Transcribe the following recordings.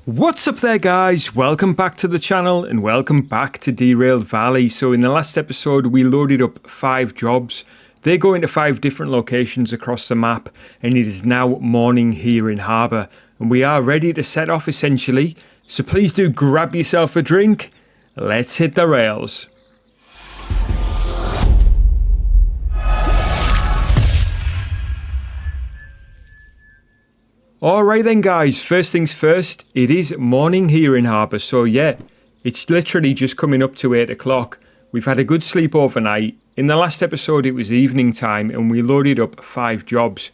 What's up there, guys? Welcome back to the channel and welcome back to Derail Valley. So in the last episode we loaded up 5 jobs. They go into 5 different locations across the map, and it is now morning here in harbour and we are ready to set off essentially. So please do grab yourself a drink. Let's hit the rails. Alright then, guys, first things first, it is morning here in harbour, so yeah, it's literally just coming up to 8 o'clock. We've had a good sleep overnight. In the last episode it was evening time and we loaded up 5 jobs.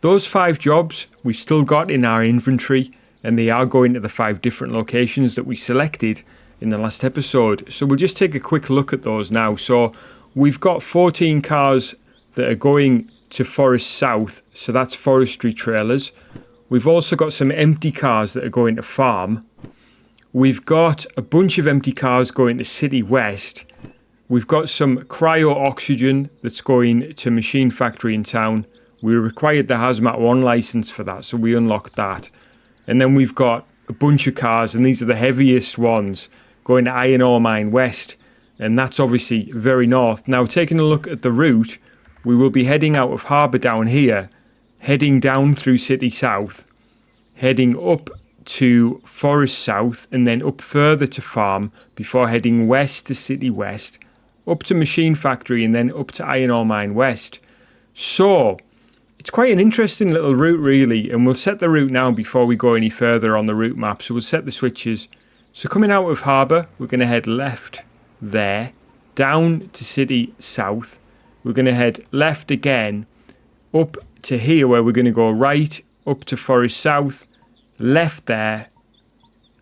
Those 5 jobs we've still got in our inventory, and they are going to the 5 different locations that we selected in the last episode. So we'll just take a quick look at those now. So we've got 14 cars that are going to Forest South, so that's forestry trailers. We've also got some empty cars that are going to farm. We've got a bunch of empty cars going to City West. We've got some cryo-oxygen that's going to Machine Factory in town. We required the Hazmat 1 license for that, so we unlocked that. And then we've got a bunch of cars, and these are the heaviest ones, going to Iron Ore Mine West. And that's obviously very north. Now, taking a look at the route, we will be heading out of harbour down here, heading down through City South, heading up to Forest South, and then up further to farm before heading west to City West, up to Machine Factory, and then up to Iron Ore Mine West. So it's quite an interesting little route really, and we'll set the route now before we go any further on the route map. So we'll set the switches. So coming out of harbour, we're going to head left there, down to City South. We're going to head left again, up to here where we're going to go right up to Forest South, left there,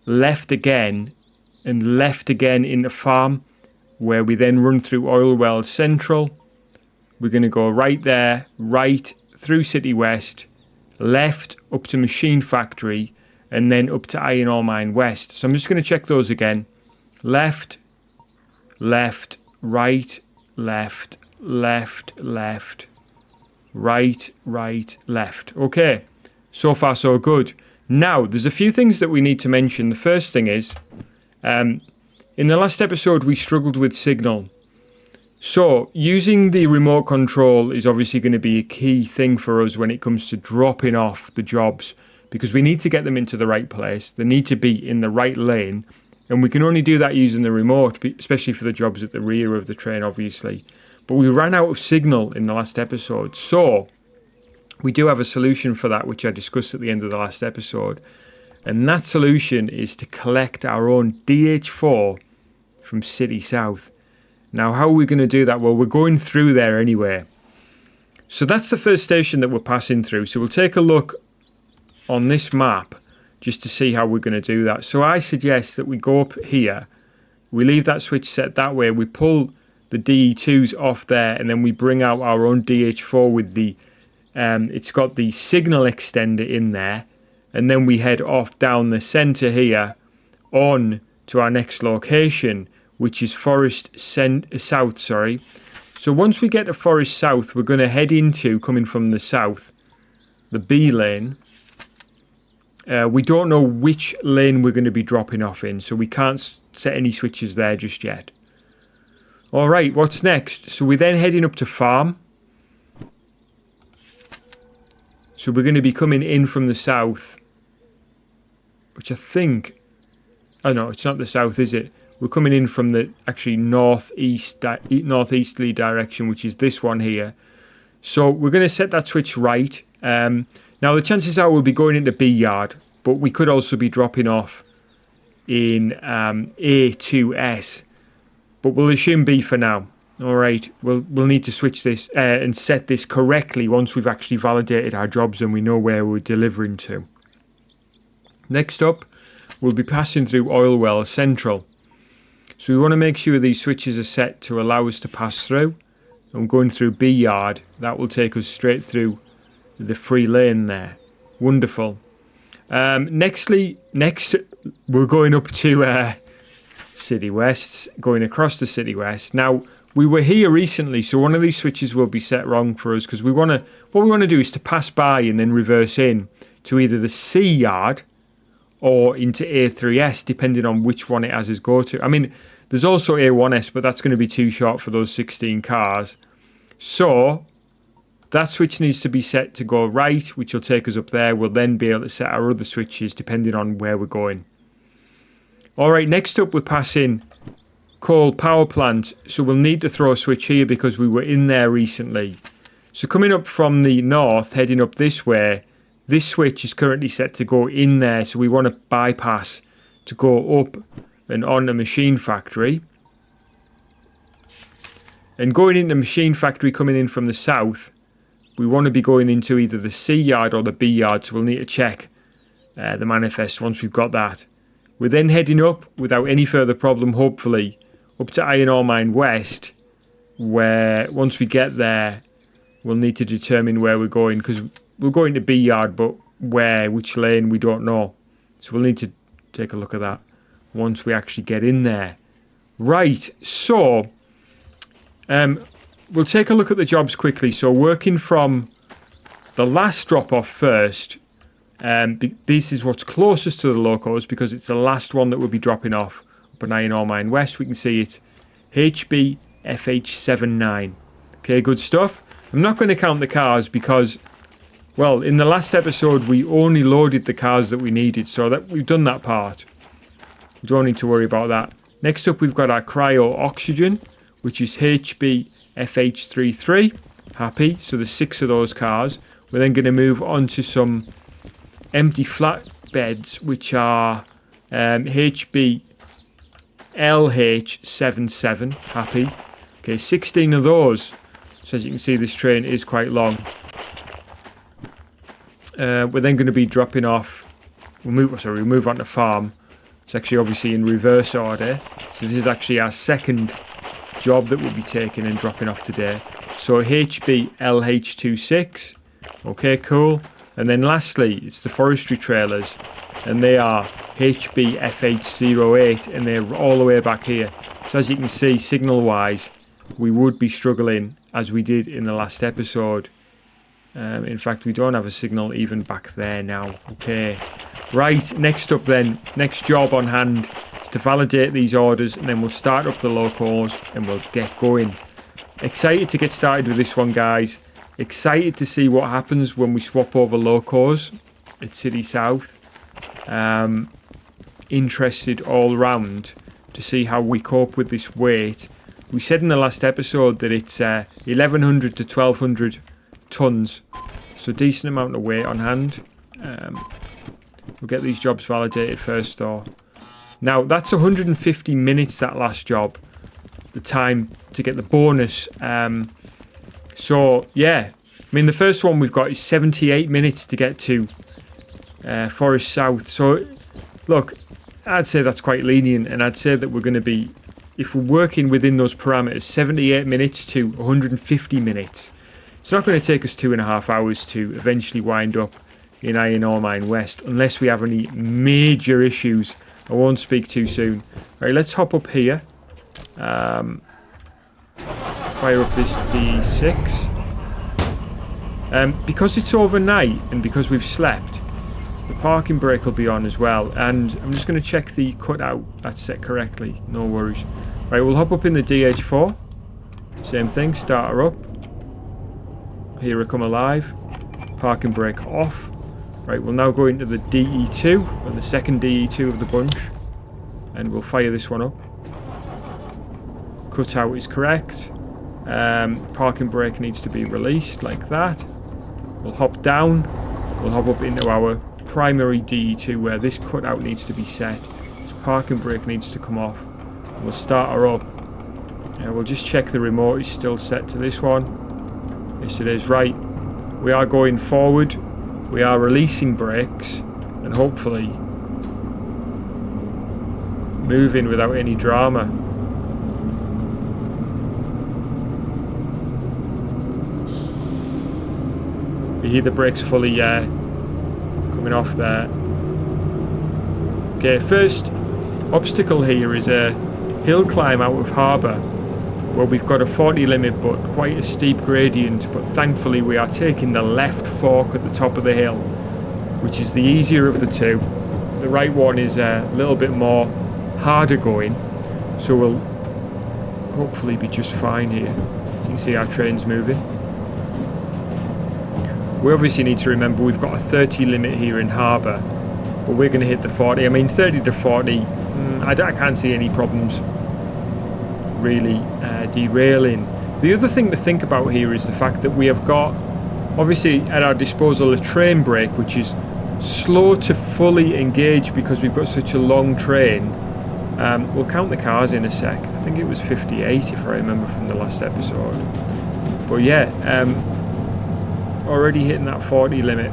left again, and left again into farm, where we then run through Oil Well Central. We're going to go right there, right through City West, left up to Machine Factory, and then up to Iron Ore Mine West. So I'm just going to check those again. Left, left, right, left, left, left, right, right, left. Okay, so far so good. Now, there's a few things that we need to mention. The first thing is, in the last episode we struggled with signal. So, using the remote control is obviously going to be a key thing for us when it comes to dropping off the jobs, because we need to get them into the right place. They need to be in the right lane, and we can only do that using the remote, especially for the jobs at the rear of the train, obviously. But we ran out of signal in the last episode, so we do have a solution for that, which I discussed at the end of the last episode. And that solution is to collect our own DH4 from City South. Now, how are we going to do that? Well, we're going through there anyway. So that's the first station that we're passing through. So we'll take a look on this map just to see how we're going to do that. So I suggest that we go up here. We leave that switch set that way. We pull the DE2s off there, and then we bring out our own DH4 with the it's got the signal extender in there, and then we head off down the centre here on to our next location, which is Forest South. So once we get to Forest South, we're going to head into, coming from the south, the B lane. We don't know which lane we're going to be dropping off in, so we can't set any switches there just yet. Alright, what's next? So we're then heading up to farm. So we're going to be coming in from the south, which I think, oh no, it's not the south, is it? We're coming in from the actually northeasterly direction, which is this one here. So we're going to set that switch right. Now the chances are we'll be going into B yard, but we could also be dropping off in A2S. But we'll assume B for now. Alright, we'll need to switch this and set this correctly once we've actually validated our jobs and we know where we're delivering to. Next up, we'll be passing through Oil Well Central. So we want to make sure these switches are set to allow us to pass through. I'm going through B yard. That will take us straight through the free lane there. Wonderful. Next, we're going up to City West, going across to City West. Now, we were here recently, so one of these switches will be set wrong for us, because what we want to do is to pass by and then reverse in to either the C yard or into A3S, depending on which one it has as go to. I mean, there's also A1S, but that's going to be too short for those 16 cars. So that switch needs to be set to go right, which will take us up there. We'll then be able to set our other switches depending on where we're going. All right, next up we're passing coal power plant. So we'll need to throw a switch here because we were in there recently. So coming up from the north, heading up this way, this switch is currently set to go in there. So we want to bypass to go up and on the machine factory. And going into machine factory coming in from the south, we want to be going into either the C yard or the B yard. So we'll need to check the manifest once we've got that. We're then heading up without any further problem, hopefully, up to Iron Ore Mine West, where once we get there, we'll need to determine where we're going, because we're going to B yard, but where, which lane, we don't know. So we'll need to take a look at that once we actually get in there. Right, so we'll take a look at the jobs quickly. So working from the last drop-off first, this is what's closest to the locos because it's the last one that we'll be dropping off up in Iron Ore Mine West. We can see it's HBFH79. Okay, good stuff. I'm not going to count the cars because, well, in the last episode we only loaded the cars that we needed, so that we've done that part. We don't need to worry about that. Next up we've got our cryo oxygen, which is HBFH33. Happy, so there's 6 of those cars. We're then going to move on to some empty flatbeds, which are HBLH77. Happy. Okay, 16 of those. So as you can see, this train is quite long. We're then going to be dropping off. We'll move on to farm. It's actually obviously in reverse order. So this is actually our second job that we'll be taking and dropping off today. So HBLH26. Okay, cool. And then lastly, it's the forestry trailers. And they are HBFH08. And they're all the way back here. So as you can see, signal-wise, we would be struggling as we did in the last episode. In fact, we don't have a signal even back there now. Okay. Right, next up then, next job on hand is to validate these orders, and then we'll start up the locos and we'll get going. Excited to get started with this one, guys. Excited to see what happens when we swap over locos at City South. Interested all round to see how we cope with this weight. We said in the last episode that it's 1,100 to 1,200 tons, so decent amount of weight on hand. We'll get these jobs validated first though. Now that's 150 minutes, that last job, the time to get the bonus. So yeah, I mean the first one we've got is 78 minutes to get to Forest South. So look, I'd say that's quite lenient, and I'd say that we're going to be, if we're working within those parameters, 78 minutes to 150 minutes. It's not going to take us 2.5 hours to eventually wind up in Iron Ore Mine West, unless we have any major issues. I won't speak too soon. Right, let's hop up here. Fire up this D6. Because it's overnight and because we've slept, the parking brake will be on as well. And I'm just going to check the cutout that's set correctly. No worries. Right, we'll hop up in the DH4. Same thing, start her up. Here I come alive. Parking brake off. Right, we'll now go into the DE2, or the second DE2 of the bunch. And we'll fire this one up. Cutout is correct. Parking brake needs to be released like that. We'll hop down. We'll hop up into our primary DE2 where this cutout needs to be set. So parking brake needs to come off. We'll start her up. We'll just check the remote is still set to this one. Yes, it is. Right. We are going forward. We are releasing brakes and hopefully moving without any drama. You hear the brakes fully coming off there. Okay, first obstacle here is a hill climb out of harbour where we've got a 40 limit but quite a steep gradient, but thankfully we are taking the left fork at the top of the hill, which is the easier of the two. The right one is a little bit more harder going, so we'll hopefully be just fine here. As you can see, our train's moving. We obviously need to remember we've got a 30 limit here in harbour, but we're going to hit the 40. I mean, 30 to 40, I can't see any problems really derailing. The other thing to think about here is the fact that we have got, obviously, at our disposal a train brake, which is slow to fully engage because we've got such a long train. We'll count the cars in a sec. I think it was 58 if I remember from the last episode. But yeah, already hitting that 40 limit.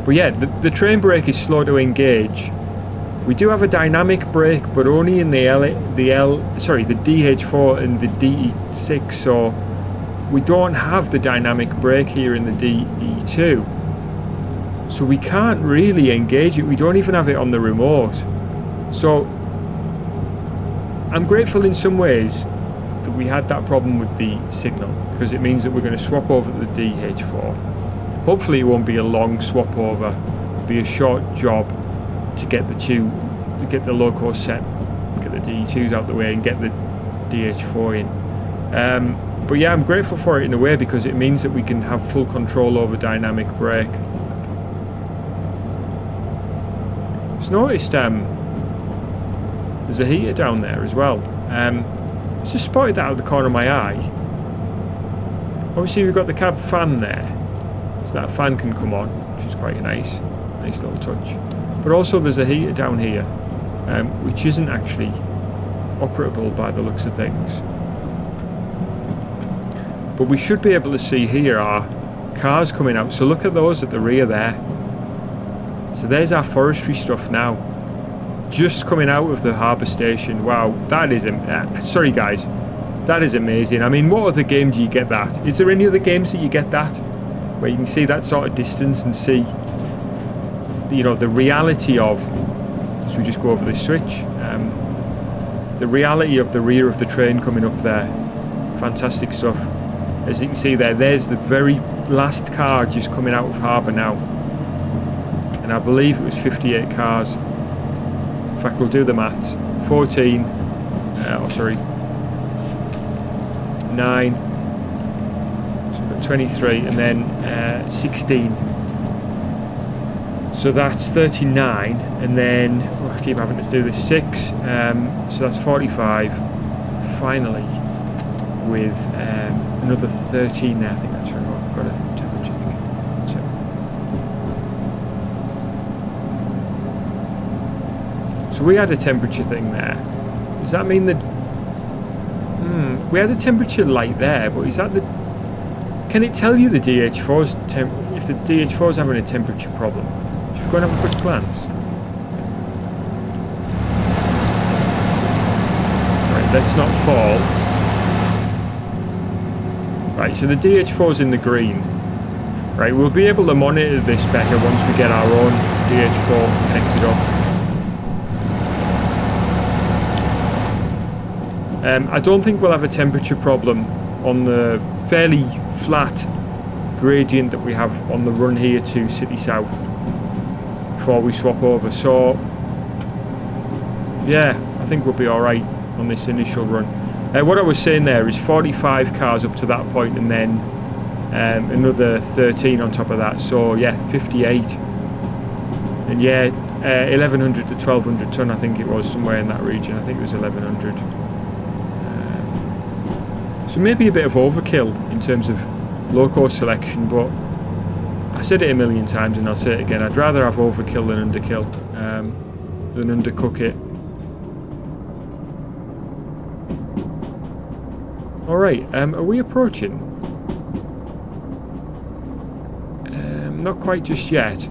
But yeah, the train brake is slow to engage. We do have a dynamic brake, but only in the DH4 and the DE6, so we don't have the dynamic brake here in the DE2. So we can't really engage it. We don't even have it on the remote. So I'm grateful in some ways that we had that problem with the signal, because it means that we're going to swap over to the DH4. Hopefully it won't be a long swap over. It'll be a short job to get the loco set, get the DE2s out the way and get the DH4 in. But yeah, I'm grateful for it in a way, because it means that we can have full control over dynamic brake. Just noticed there's a heater down there as well. Just spotted that out of the corner of my eye. Obviously we've got the cab fan there, so that fan can come on, which is quite a nice little touch. But also there's a heater down here, which isn't actually operable by the looks of things. But we should be able to see here our cars coming out. So look at those at the rear there. So there's our forestry stuff now, just coming out of the harbour station. Wow, that is sorry guys, that is amazing. I mean, what other game do you get that? Is there any other games that you get that, where you can see that sort of distance and see, you know, the reality of, as we just go over this switch, the reality of the rear of the train coming up there. Fantastic stuff. As you can see there, there's the very last car just coming out of harbour now, and I believe it was 58 cars. In fact, we'll do the maths. 14, 9, so we've got 23, and then 16. So that's 39, and then I keep having to do this, 6, so that's 45. Finally, with another 13 there. I think that's right. I've got a temperature thing. So we had a temperature thing there. Does that mean that we had a temperature light there, but is that the, can it tell you the DH4's if the DH4's having a temperature problem? Should we go and have a quick glance? Right, let's not fall. Right, so the DH4's in the green. Right, we'll be able to monitor this better once we get our own DH4 connected up. I don't think we'll have a temperature problem on the fairly flat gradient that we have on the run here to City South before we swap over. So yeah, I think we'll be alright on this initial run. What I was saying there is 45 cars up to that point, and then another 13 on top of that. So yeah, 58. And yeah, 1100 to 1200 ton, I think it was, somewhere in that region. I think it was 1100. So maybe a bit of overkill in terms of loco selection, but I said it a million times and I'll say it again. I'd rather have overkill than underkill, than undercook it. Alright, are we approaching? Not quite just yet.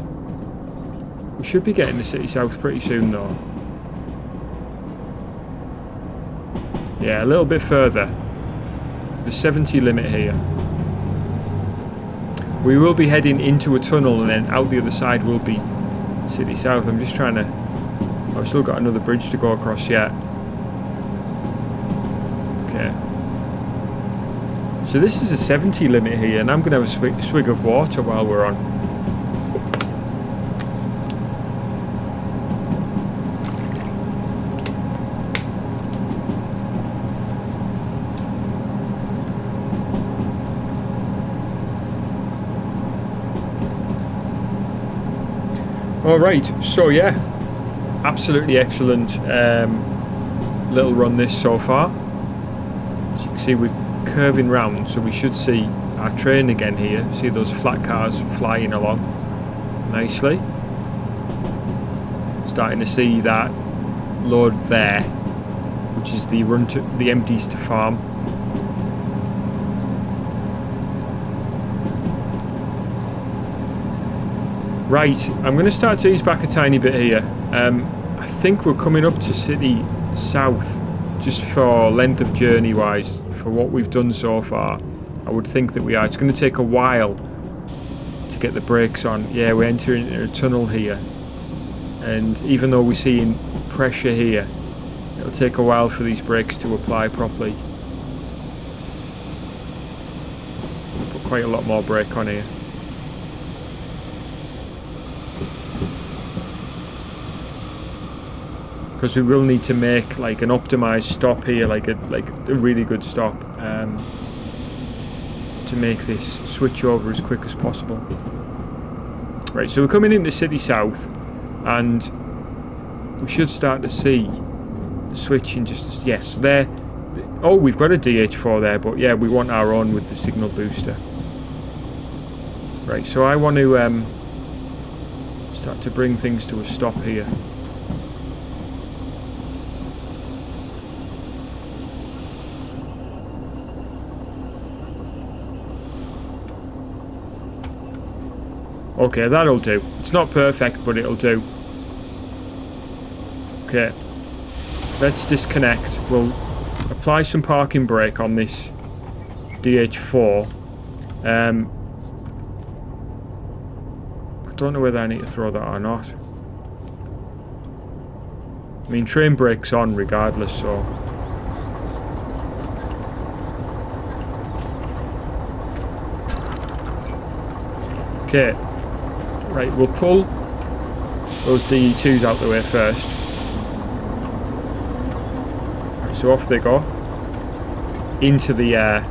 We should be getting to City South pretty soon though. Yeah, a little bit further. The 70 limit here. We will be heading into a tunnel, and then out the other side will be City South. I'm just trying to... I've still got another bridge to go across yet. Okay. So this is a 70 limit here, and I'm going to have a swig of water while we're on. Alright, so yeah, absolutely excellent little run this so far. As you can see, we're curving round, so we should see our train again here. See those flat cars flying along nicely. Starting to see that load there, which is the run to the empties to farm. Right, I'm going to start to ease back a tiny bit here. I think we're coming up to City South, just for length of journey wise, for what we've done so far. I would think that we are. It's going to take a while to get the brakes on. Yeah, we're entering a tunnel here. And even though we're seeing pressure here, it'll take a while for these brakes to apply properly. We'll put quite a lot more brake on here. Because we will need to make like an optimized stop here, like a really good stop, to make this switch over as quick as possible. Right, so we're coming into City South, and we should start to see the switch in just yes. There. Oh, we've got a DH4 there, but yeah, we want our own with the signal booster. Right, so I want to start to bring things to a stop here. Okay, that'll do. It's not perfect, but it'll do. Okay. Let's disconnect. We'll apply some parking brake on this DH4. I don't know whether I need to throw that or not. I mean, train brake's on regardless, so... Okay. Right, we'll pull those DE2s out the way first. Right, so off they go. Into the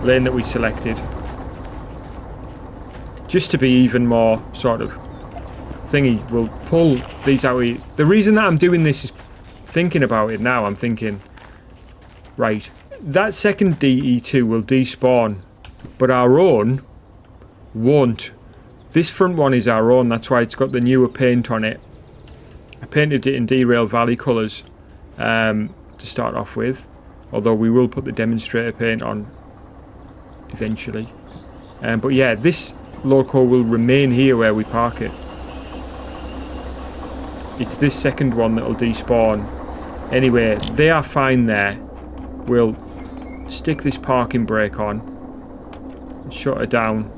lane that we selected. Just to be even more sort of thingy, we'll pull these out. The reason that I'm doing this is thinking about it now. I'm thinking, right, that second DE2 will despawn, but our own won't. This front one is our own, that's why it's got the newer paint on it. I painted it in Derail Valley colours to start off with, although we will put the demonstrator paint on eventually. But yeah, this loco will remain here where we park it. It's this second one that'll despawn. Anyway, they are fine there. We'll stick this parking brake on and shut her down.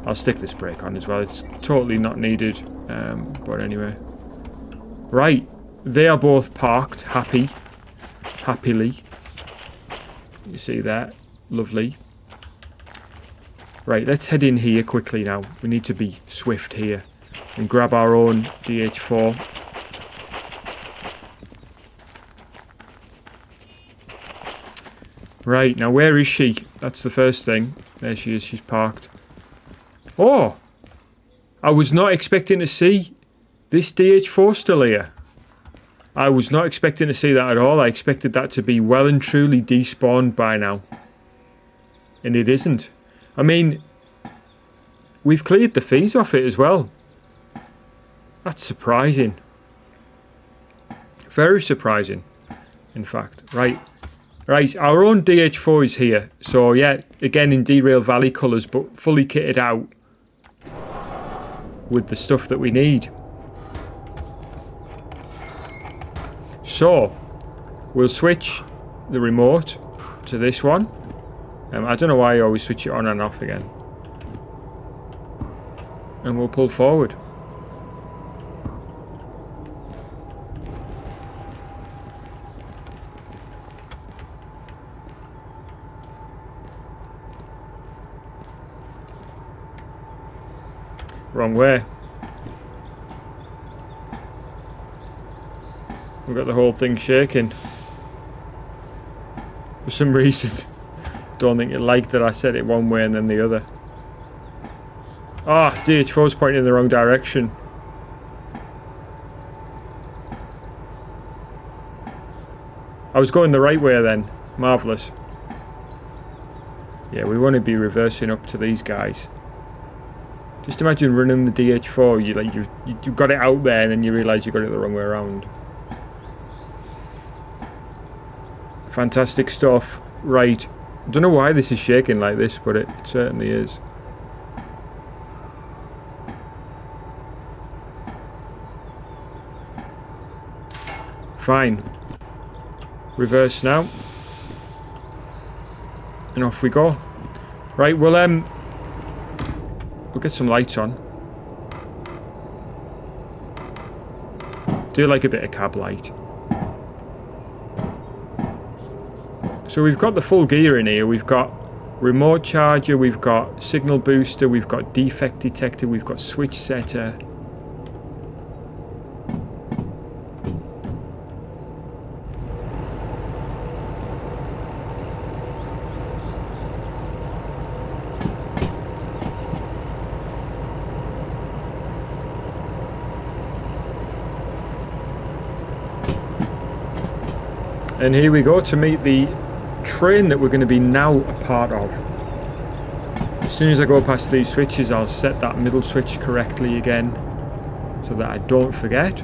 I'll stick this brake on as well. It's totally not needed, but anyway. Right, they are both parked, happily. You see that? Lovely. Right, let's head in here quickly now. We need to be swift here and grab our own DH4. Right, now where is she? That's the first thing. There she is, she's parked. Oh! I was not expecting to see this DH4 still here. I was not expecting to see that at all. I expected that to be well and truly despawned by now. And it isn't. I mean, we've cleared the fees off it as well. That's surprising. Very surprising, in fact. Right, our own DH4 is here. So yeah, again in Derail Valley colours, but fully kitted out with the stuff that we need. So, we'll switch the remote to this one. I don't know why I always switch it on and off again. And we'll pull forward. Wrong way. We've got the whole thing shaking for some reason. Don't think it liked that I said it one way and then the other. Ah, oh, DH4's pointing in the wrong direction. I was going the right way then. Marvellous. Yeah, we want to be reversing up to these guys. Just imagine running the DH4. You've got it out there and then you realise you got it the wrong way around. Fantastic stuff. Right. I don't know why this is shaking like this, but it certainly is. Fine. Reverse now. And off we go. Right, we'll get some lights on. Do like a bit of cab light. So we've got the full gear in here. We've got remote charger, we've got signal booster, we've got defect detector, we've got switch setter. And here we go to meet the train that we're going to be now a part of. As soon as I go past these switches, I'll set that middle switch correctly again so that I don't forget.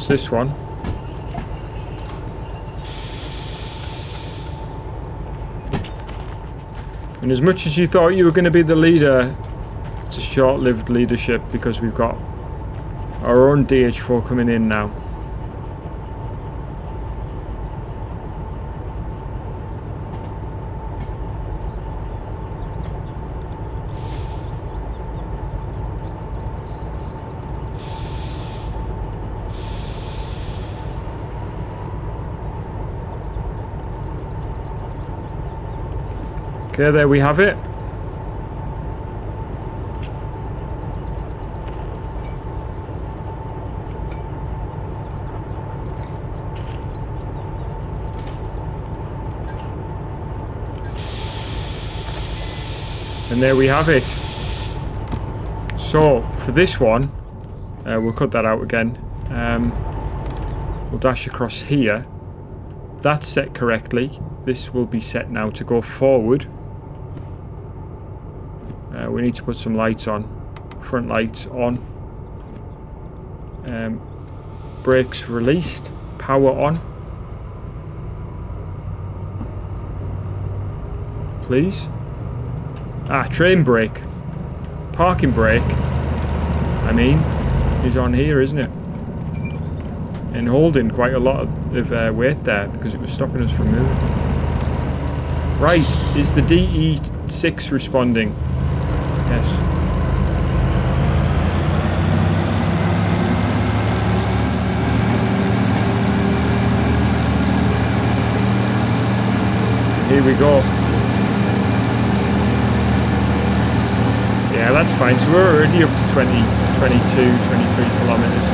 This one. And as much as you thought you were going to be the leader, it's a short-lived leadership because we've got our own DH4 coming in now. Okay, there we have it. And there we have it. So, for this one, we'll cut that out again. We'll dash across here. That's set correctly. This will be set now to go forward. We need to put some lights on. Front lights on. Brakes released. Power on. Please. Ah, train brake. Parking brake. I mean, is on here, isn't it? And holding quite a lot of weight there because it was stopping us from moving. Right, is the DE6 responding? Yes. Here we go. Yeah, that's fine. So we're already up to 20, 22, 23 kilometers.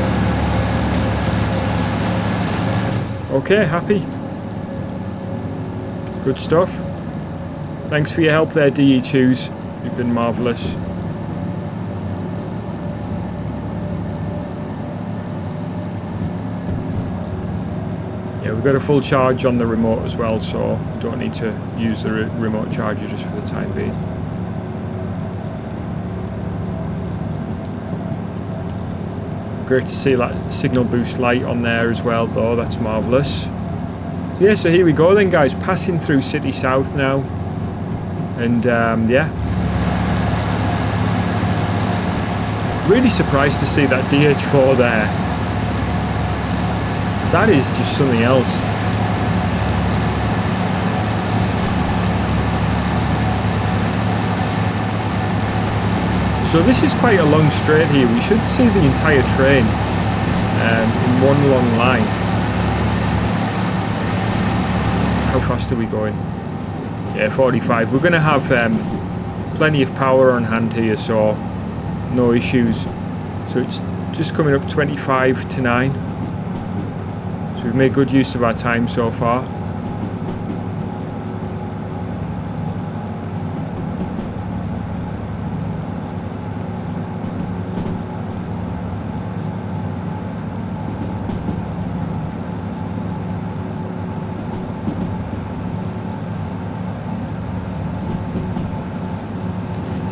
Okay, happy. Good stuff. Thanks for your help there, DE2s. You've been marvellous. Yeah, we've got a full charge on the remote as well, so we don't need to use the remote charger just for the time being. Great to see that signal boost light on there as well, though. That's marvellous. So yeah, so here we go then, guys. Passing through City South now. And yeah. Really surprised to see that DH4 there. That is just something else. So this is quite a long straight here. We should see the entire train in one long line. How fast are we going? Yeah, 45. We're going to have plenty of power on hand here, so no issues. So it's just coming up 25 to 9. So we've made good use of our time so far.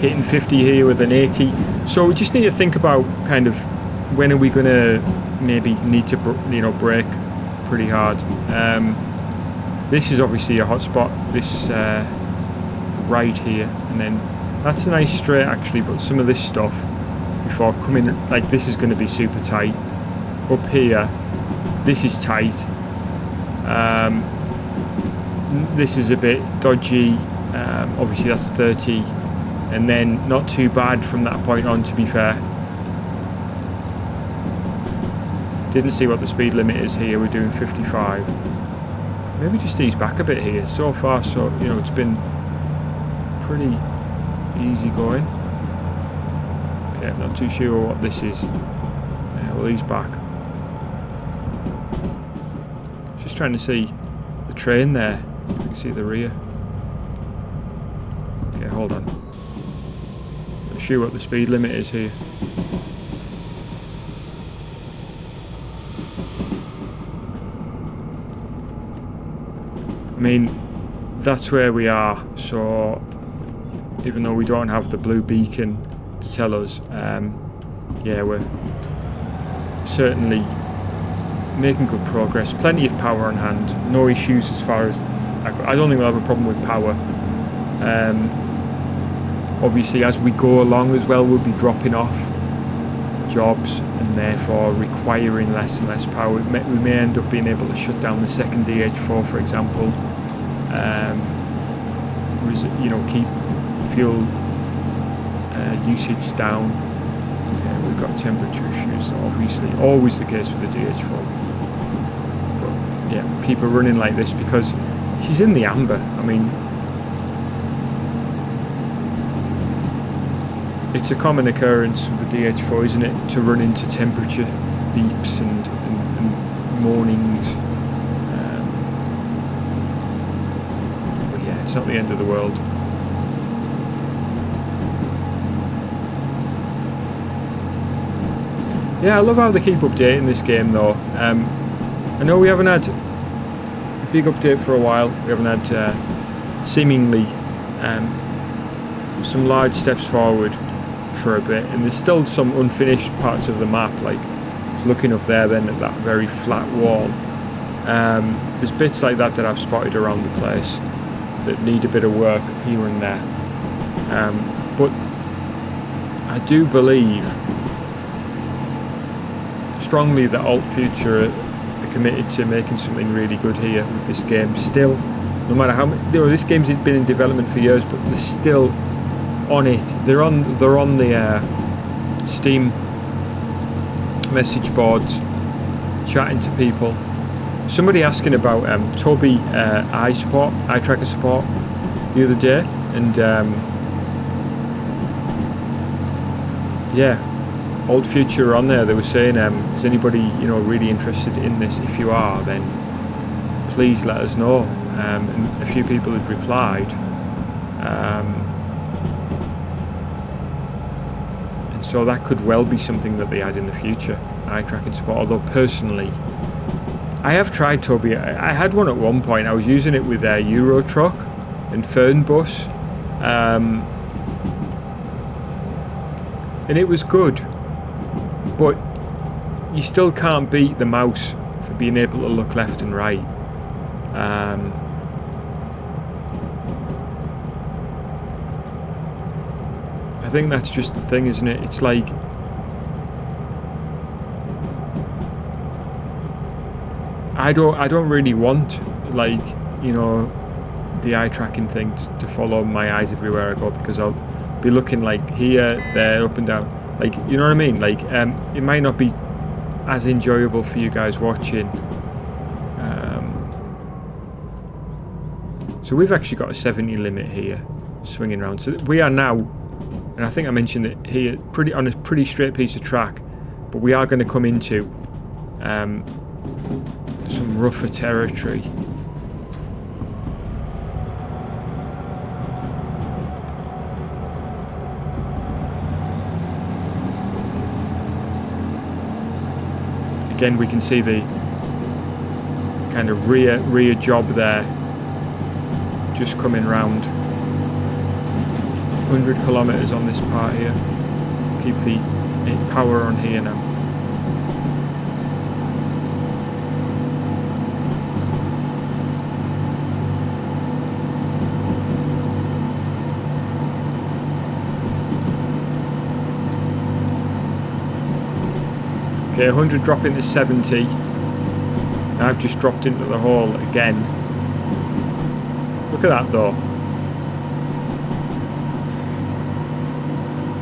Hitting 50 here with an 80. So we just need to think about kind of when are we going to maybe need to brake pretty hard. This is obviously a hot spot, this right here, and then that's a nice straight actually, but some of this stuff before coming, like this is going to be super tight. Up here, this is tight. This is a bit dodgy. Obviously that's 30. And then not too bad from that point on, to be fair. Didn't see what the speed limit is here. We're doing 55. Maybe just ease back a bit here. So far, so it's been pretty easy going. Okay, I'm not too sure what this is. Yeah, we'll ease back. Just trying to see the train there. You can see the rear. Okay, hold on. Sure what the speed limit is here. I mean, that's where we are, so even though we don't have the blue beacon to tell us, yeah, we're certainly making good progress. Plenty of power on hand, no issues as far as I don't think we'll have a problem with power. Obviously, as we go along as well, we'll be dropping off jobs and therefore requiring less and less power. We may end up being able to shut down the second DH4, for example. Keep fuel usage down. Okay, we've got temperature issues, obviously, always the case with the DH4. But yeah, keep her running like this because she's in the amber. I mean, it's a common occurrence with the DH4, isn't it, to run into temperature beeps and warnings. But yeah, it's not the end of the world. Yeah, I love how they keep updating this game though. I know we haven't had a big update for a while. We haven't had seemingly some large steps forward for a bit, and there's still some unfinished parts of the map, like looking up there then at that very flat wall. There's bits like that I've spotted around the place that need a bit of work here and there, but I do believe strongly that Alt Future are committed to making something really good here with this game still, no matter how many, this game's been in development for years, but they're still on it. They're on the Steam message boards, chatting to people. Somebody asking about Toby eye tracker support the other day, and yeah, Old Future on there. They were saying, is anybody really interested in this? If you are, then please let us know. And a few people had replied. So that could well be something that they add in the future, eye tracking support. Although personally, I have tried Toby. I had one at one point. I was using it with Euro Truck and Fernbus, and it was good. But you still can't beat the mouse for being able to look left and right. I think that's just the thing, isn't it? It's like I don't really want, like, the eye tracking thing to follow my eyes everywhere I go, because I'll be looking like here, there, up and down. Like, you know what I mean? Like, it might not be as enjoyable for you guys watching. So we've actually got a 70 limit here, swinging around. So we are now, and I think I mentioned it here, on a pretty straight piece of track, but we are going to come into some rougher territory. Again, we can see the kind of rear job there, just coming round. 100 kilometers on this part here. Keep the power on here now. Okay, 100 dropping to 70. And I've just dropped into the hole again. Look at that though.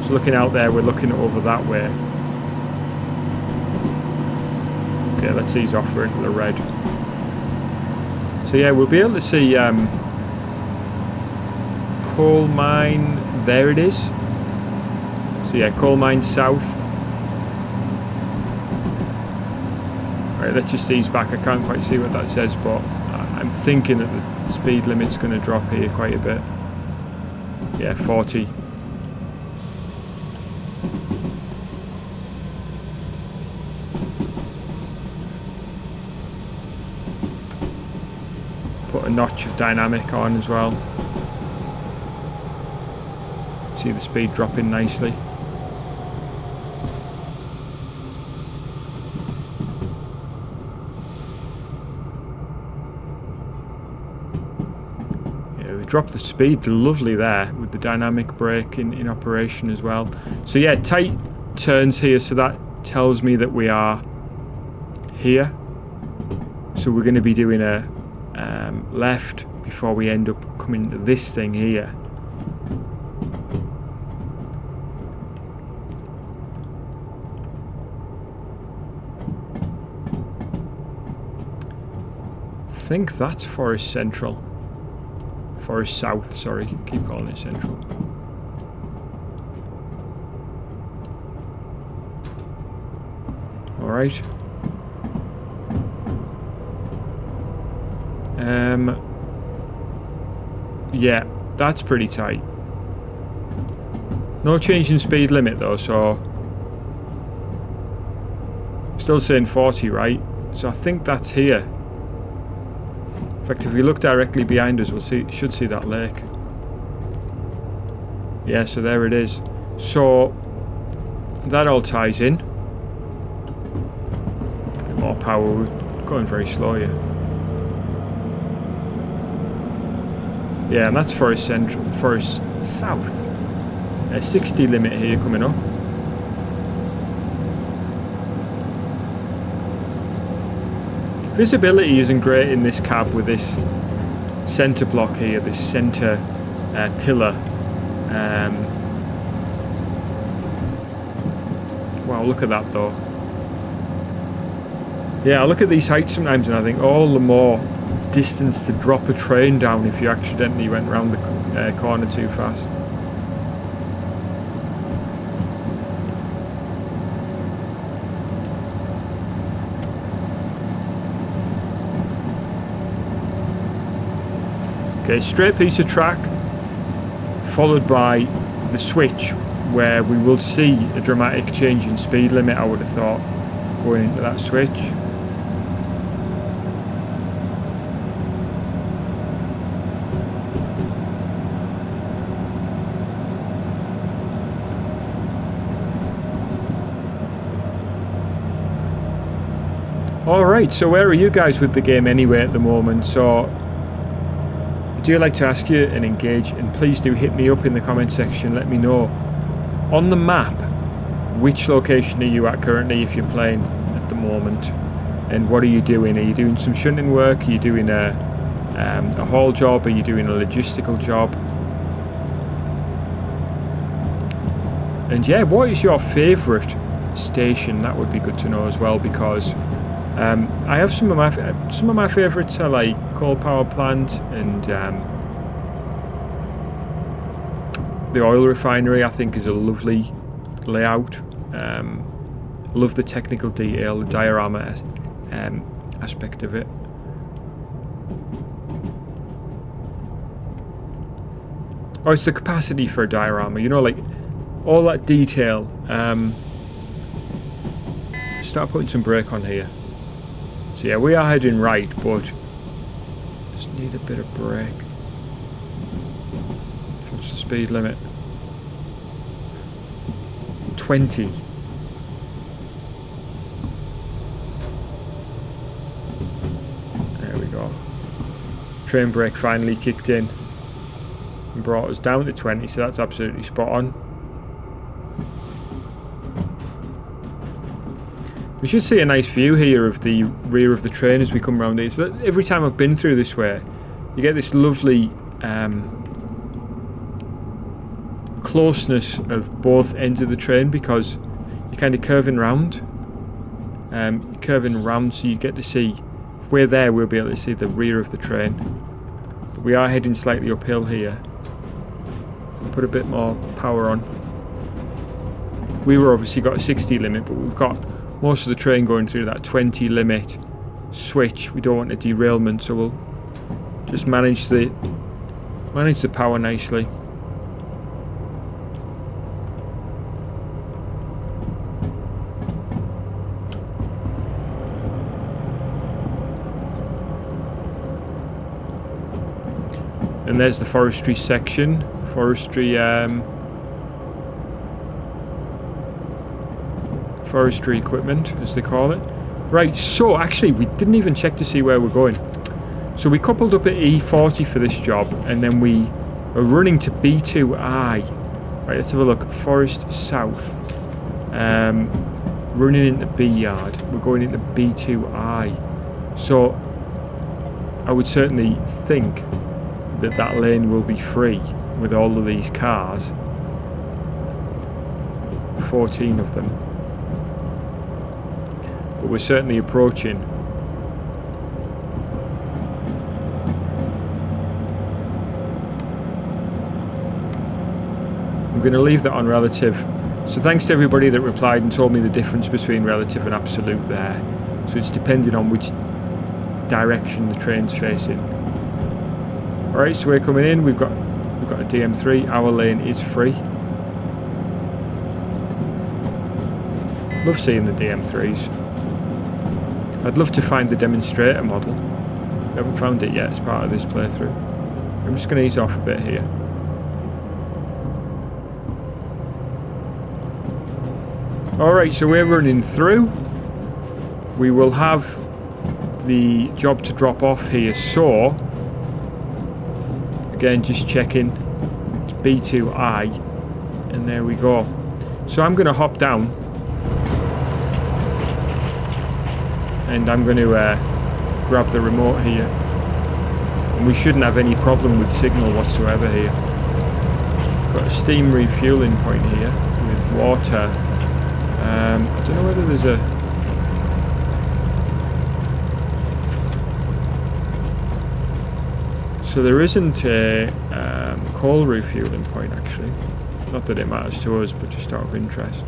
So looking out there, we're looking over that way. Okay, let's ease off, we're into the red. So yeah, we'll be able to see coal mine, there it is. So yeah, coal mine south. Right, let's just ease back. I can't quite see what that says, but I'm thinking that the speed limit's going to drop here quite a bit. Yeah, 40. Put a notch of dynamic on as well. See the speed dropping nicely. Drop the speed lovely there with the dynamic brake in operation as well. So yeah, tight turns here, so that tells me that we are here. So we're going to be doing a left before we end up coming to this thing here. I think that's Forest Central. Forest South, sorry, keep calling it Central. Alright. Yeah, that's pretty tight. No change in speed limit though, so still saying 40, right? So I think that's here. In fact, if we look directly behind us, should see that lake. Yeah, so there it is. So that all ties in. A bit more power. We're going very slow here. Yeah, and that's Forest Central, Forest South. A 60 limit here coming up. Visibility isn't great in this cab with this centre block here, this centre pillar. Wow, look at that though. Yeah, I look at these heights sometimes and I think all the more distance to drop a train down if you accidentally went round the corner too fast. Okay, straight piece of track, followed by the switch, where we will see a dramatic change in speed limit, I would have thought, going into that switch. Alright, so where are you guys with the game anyway at the moment? So I do like to ask you and engage, and please do hit me up in the comment section, let me know on the map which location are you at currently if you're playing at the moment, and what are you doing? Are you doing some shunting work? Are you doing a haul job? Are you doing a logistical job? And yeah, what is your favourite station? That would be good to know as well, because I have some of my favourites are like coal power plant and the oil refinery. I think is a lovely layout. Love the technical detail, the diorama aspect of it. Oh, it's the capacity for a diorama, you know, like all that detail. Start putting some brake on here. So yeah, we are heading right, but just need a bit of brake. What's the speed limit? 20. There we go. Train brake finally kicked in and brought us down to 20, so that's absolutely spot on. We should see a nice view here of the rear of the train as we come around here. So that every time I've been through this way, you get this lovely closeness of both ends of the train because you're kind of curving round. You're curving round, so you get to see. If we're there, we'll be able to see the rear of the train. But we are heading slightly uphill here. We'll put a bit more power on. We were obviously got a 60 limit, but we've got most of the train going through that 20 limit switch. We don't want a derailment, so we'll just manage the power nicely. And there's the forestry section. Forestry equipment, as they call it. Right, so actually we didn't even check to see where we're going. So we coupled up at E40 for this job, and then we are running to B2I. Right, let's have a look. Forest South. Running into B Yard. We're going into B2I. So I would certainly think that that lane will be free with all of these cars. 14 of them. But we're certainly approaching. I'm going to leave that on relative. So thanks to everybody that replied and told me the difference between relative and absolute there. So it's depending on which direction the train's facing. Alright, so we're coming in. We've got a DM3. Our lane is free. Love seeing the DM3s. I'd love to find the demonstrator model. I haven't found it yet as part of this playthrough. I'm just going to ease off a bit here. Alright, so we're running through. We will have the job to drop off here, so again, just checking. It's B2I, and there we go. So I'm going to hop down. And I'm going to grab the remote here. And we shouldn't have any problem with signal whatsoever here. Got a steam refueling point here with water. I don't know whether there's a... So there isn't a coal refueling point actually. Not that it matters to us, but just out of interest.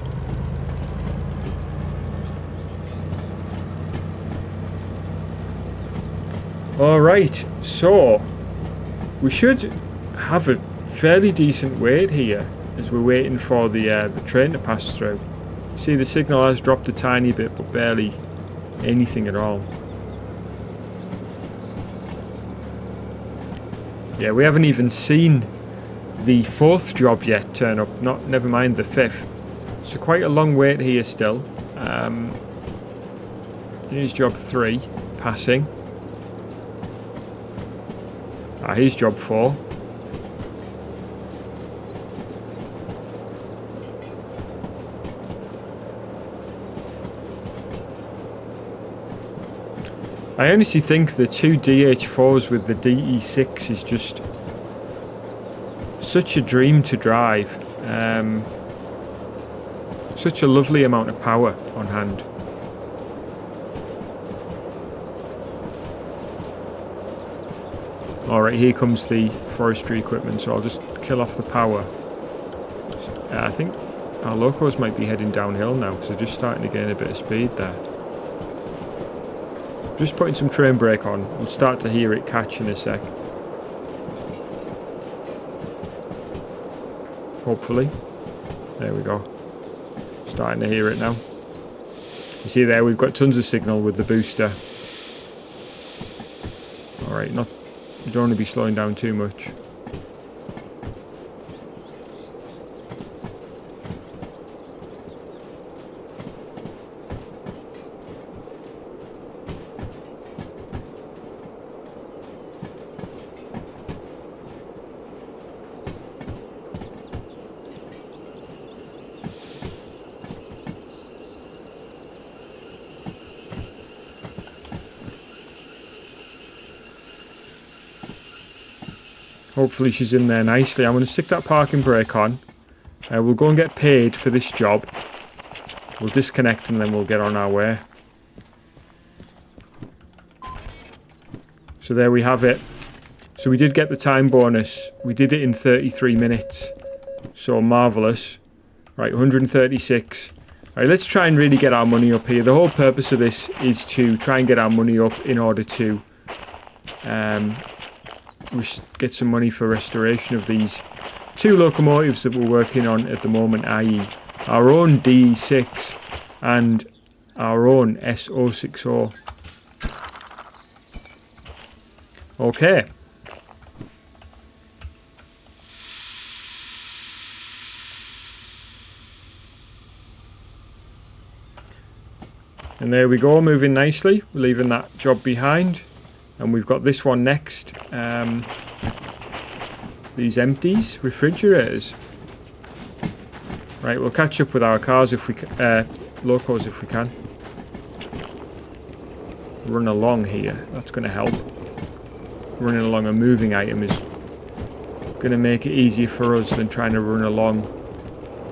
Alright, so we should have a fairly decent wait here as we're waiting for the train to pass through. See, the signal has dropped a tiny bit, but barely anything at all. Yeah, we haven't even seen the fourth job yet turn up, never mind the fifth. So quite a long wait here still. Here's job 3, passing. Here's job 4. I honestly think the 2 DH4s with the DE6 is just such a dream to drive. Such a lovely amount of power on hand. Alright, here comes the forestry equipment, so I'll just kill off the power. I think our locos might be heading downhill now, because they're just starting to gain a bit of speed there. Just putting some train brake on. We'll start to hear it catch in a sec. Hopefully. There we go. Starting to hear it now. You see there, we've got tons of signal with the booster. Alright, you don't want to be slowing down too much. Hopefully she's in there nicely. I'm going to stick that parking brake on. We'll go and get paid for this job. We'll disconnect and then we'll get on our way. So there we have it. So we did get the time bonus. We did it in 33 minutes. So marvellous. Right, 136. Right, let's try and really get our money up here. The whole purpose of this is to try and get our money up in order to we get some money for restoration of these 2 locomotives that we're working on at the moment, i.e. our own D6 and our own S060. Okay. And there we go, moving nicely. We're leaving that job behind. And we've got this one next. These empties, refrigerators. Right, we'll catch up with our cars if we locos if we can. Run along here. That's going to help. Running along a moving item is going to make it easier for us than trying to run along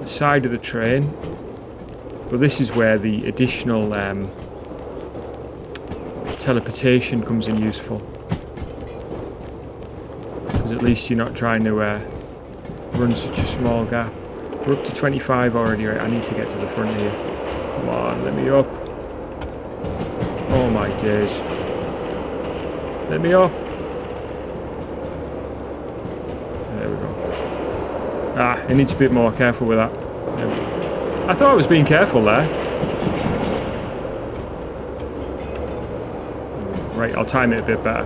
the side of the train. But this is where the additional teleportation comes in useful, because at least you're not trying to run such a small gap. We're up to 25 already. Right, I need to get to the front here. Come on, let me up. Oh my days, let me up. There we go. I need to be a bit more careful with that. There we go. I thought I was being careful there. Right, I'll time it a bit better.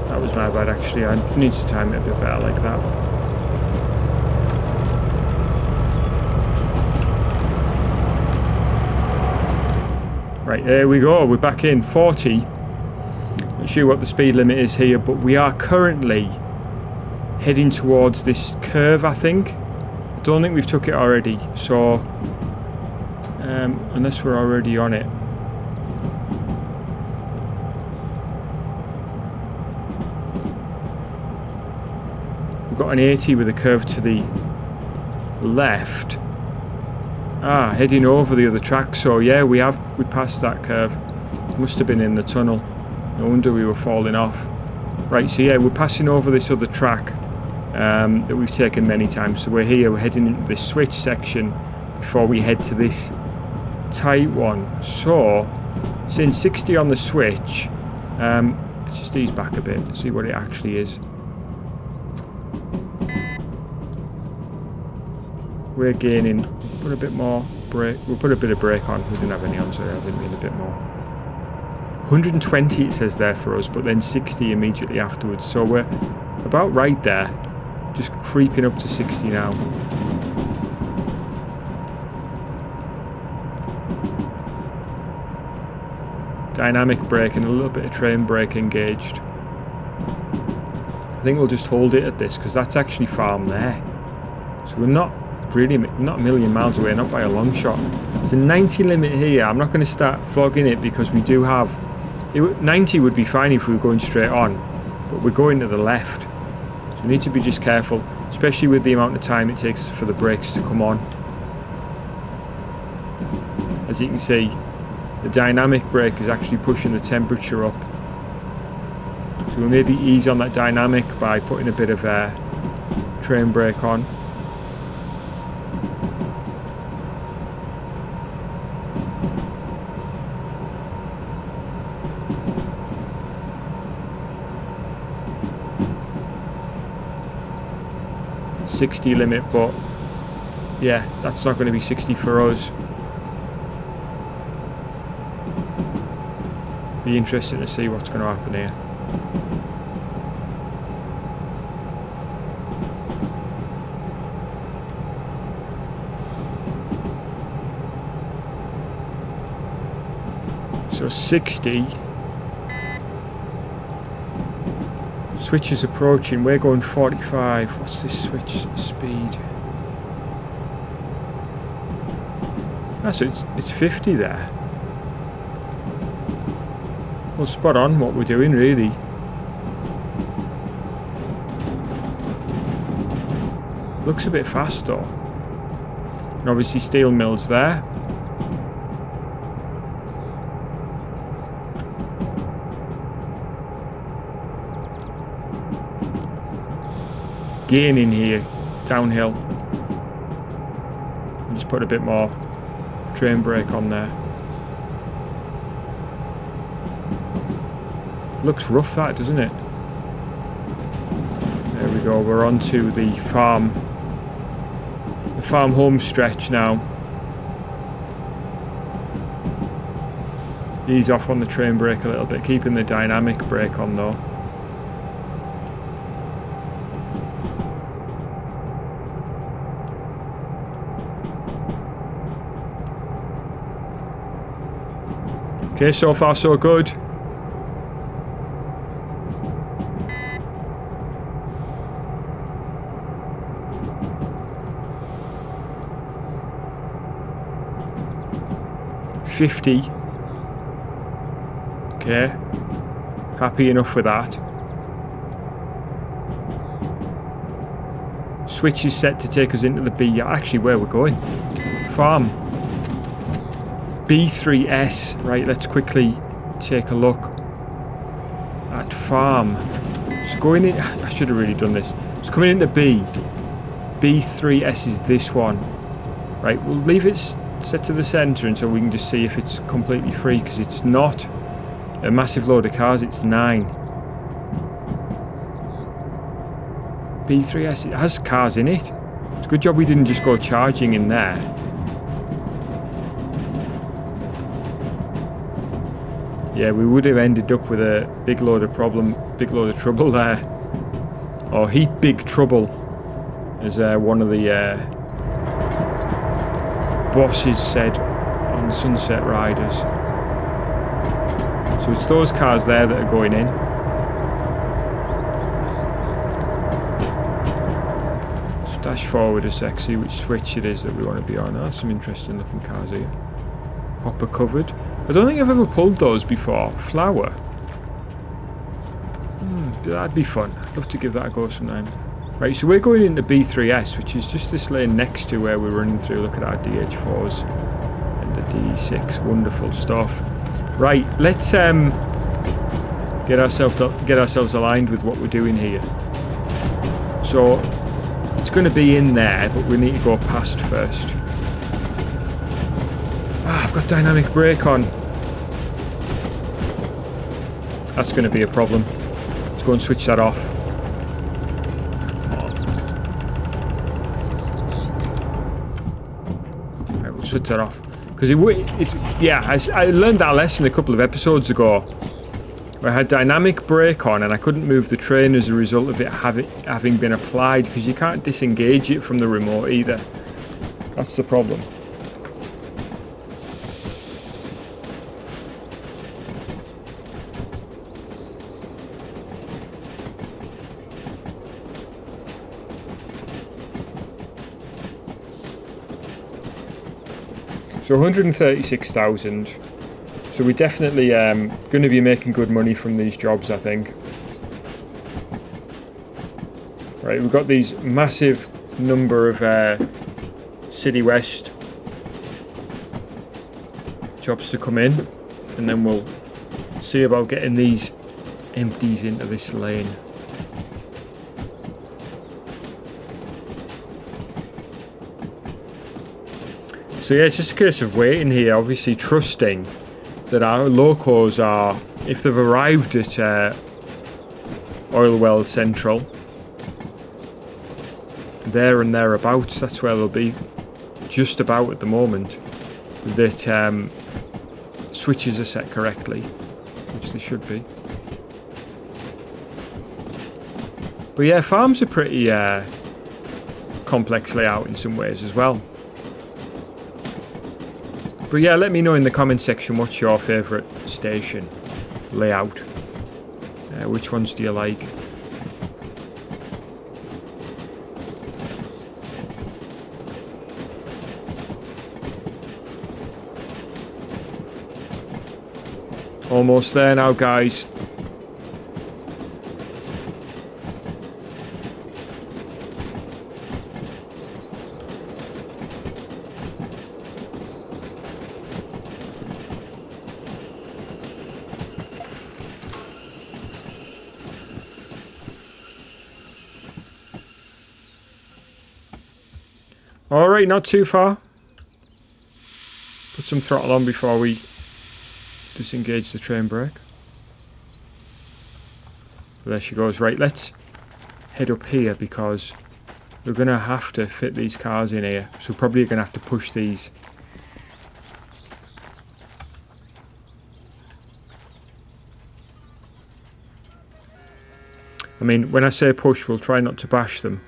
That was my bad, actually. I need to time it a bit better like that. Right, there we go. We're back in 40. Not sure what the speed limit is here, but we are currently heading towards this curve, I think. I don't think we've took it already, so unless we're already on it. We've got an 80 with a curve to the left. Heading over the other track, so yeah, we passed that curve. Must have been in the tunnel. No wonder we were falling off. Right, so yeah, we're passing over this other track that we've taken many times. So we're here, we're heading into this switch section before we head to this tight one. So, seeing 60 on the switch, let's just ease back a bit and see what it actually is. We're gaining, put a bit more brake, we'll put a bit of brake on. We didn't have any on, so I didn't mean a bit more. 120 it says there for us, but then 60 immediately afterwards. So we're about right there. Just creeping up to 60 now. Dynamic brake and a little bit of train brake engaged. I think we'll just hold it at this because that's actually farm there. So we're not a million miles away, not by a long shot. It's a 90 limit here. I'm not going to start flogging it because we do have... 90 would be fine if we were going straight on, but we're going to the left. So we need to be just careful, especially with the amount of time it takes for the brakes to come on. As you can see, the dynamic brake is actually pushing the temperature up. So we'll maybe ease on that dynamic by putting a bit of train brake on. .60 limit, but yeah, that's not going to be 60 for us. Be interesting to see what's going to happen here. So 60. Switch is approaching. We're going 45. What's this switch speed? So it's 50 there. Well, spot on what we're doing, really. Looks a bit fast though. And obviously steel mills there. Gaining here, downhill. I'll just put a bit more train brake on there. Looks rough, that, doesn't it? There we go, we're on to the farm home stretch now. Ease off on the train brake a little bit, keeping the dynamic brake on though. Okay, so far so good. .50. Okay. Happy enough with that. Switch is set to take us into the B. Actually, where we're going. Farm. B3S. Right, let's quickly take a look at farm. It's going in. I should have really done this. It's coming into B. B3S is this one. Right, we'll leave it set to the centre until we can just see if it's completely free, because it's not a massive load of cars, it's 9. B3S, it has cars in it. It's a good job we didn't just go charging in there. Yeah, we would have ended up with a big load of trouble there. Or heap big trouble, as one of the bosses said on Sunset Riders. So it's those cars there that are going in. Just dash forward a sec, see which switch it is that we want to be on. Oh, that's some interesting looking cars here. Hopper covered. I don't think I've ever pulled those before. Flower. That'd be fun. I'd love to give that a go sometime. Right, so we're going into B3S, which is just this lane next to where we're running through. Look at our DH4s and the D6. Wonderful stuff. Right, let's get ourselves aligned with what we're doing here. So it's going to be in there, but we need to go past first. I've got dynamic brake on. That's going to be a problem. Let's go and switch that off. Right, we'll switch that off. Because I learned that lesson a couple of episodes ago, where I had dynamic brake on and I couldn't move the train as a result of it having been applied, because you can't disengage it from the remote either. That's the problem. So 136,000. So we're definitely going to be making good money from these jobs, I think. Right, we've got these massive number of City West jobs to come in, and then we'll see about getting these empties into this lane. So yeah, it's just a case of waiting here, obviously trusting that our locos are, if they've arrived at Oil Well Central, there and thereabouts, that's where they'll be, just about at the moment, that switches are set correctly, which they should be. But yeah, farms are pretty complex layout in some ways as well. But yeah, let me know in the comment section what's your favourite station layout. Which ones do you like? Almost there now, guys. Alright, not too far. Put some throttle on before we disengage the train brake. There she goes. Right, let's head up here because we're going to have to fit these cars in here. So probably going to have to push these. I mean, when I say push, we'll try not to bash them.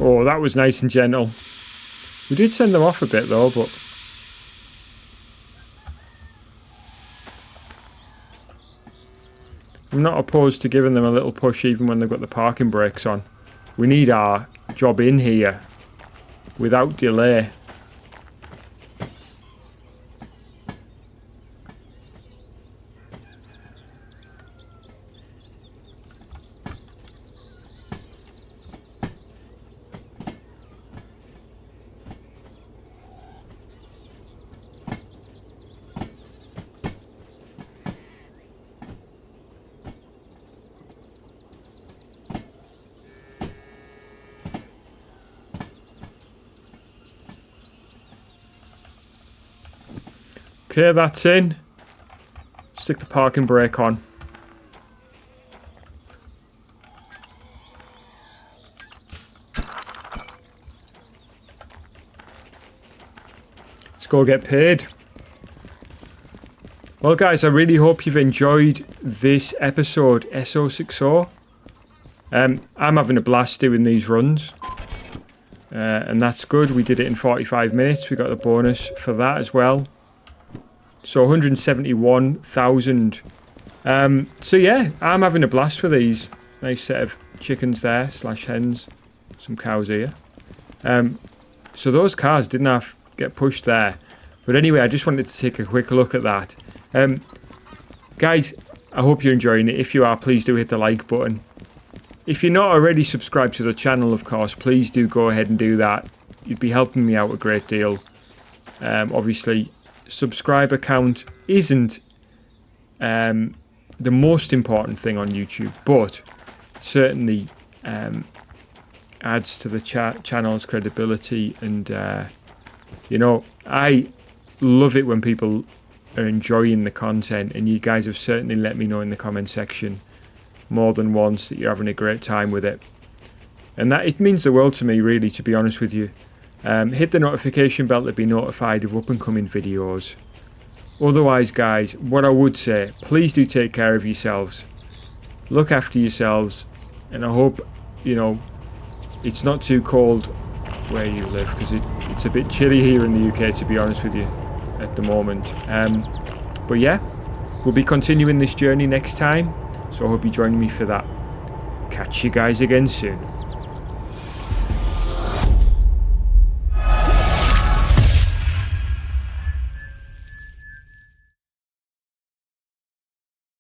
Oh, that was nice and gentle. We did send them off a bit though, but... I'm not opposed to giving them a little push even when they've got the parking brakes on. We need our job in here without delay. Okay, that's in. Stick the parking brake on. Let's go get paid. Well guys, I really hope you've enjoyed this episode, SO60. I'm having a blast doing these runs. And that's good. We did it in 45 minutes. We got the bonus for that as well. So 171,000. So yeah, I'm having a blast with these. Nice set of chickens there, slash hens. Some cows here. So those cars didn't have to get pushed there. But anyway, I just wanted to take a quick look at that. Guys, I hope you're enjoying it. If you are, please do hit the like button. If you're not already subscribed to the channel, of course, please do go ahead and do that. You'd be helping me out a great deal. Obviously, subscriber count isn't the most important thing on YouTube, but certainly adds to the channel's credibility. And you know, I love it when people are enjoying the content, and you guys have certainly let me know in the comment section more than once that you're having a great time with it, and that it means the world to me, really, to be honest with you. Hit the notification bell to be notified of up and coming videos. Otherwise, guys, what I would say, please do take care of yourselves. Look after yourselves, and I hope, you know, it's not too cold where you live, because it's a bit chilly here in the UK, to be honest with you. at the moment. But yeah, we'll be continuing this journey next time, so I hope you join me for that. Catch you guys again soon.